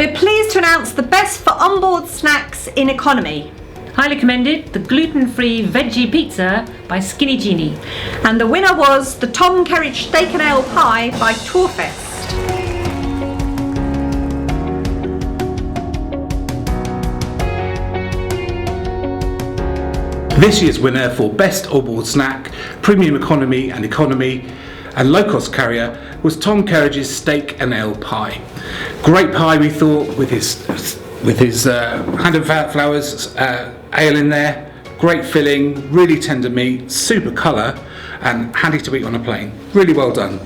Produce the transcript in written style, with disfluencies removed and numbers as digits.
We're pleased to announce the best for onboard snacks in economy. Highly commended, the gluten-free veggie pizza by Skinny Genie. And the winner was the Tom Kerridge Steak and Ale Pie by Tourfest. This year's winner for Best Onboard Snack, Premium Economy and Economy and Low Cost Carrier was Tom Kerridge's Steak and Ale Pie. Great pie, we thought, with his hand and flowers ale in there. Great filling, really tender meat, super colour and handy to eat on a plane. Really well done.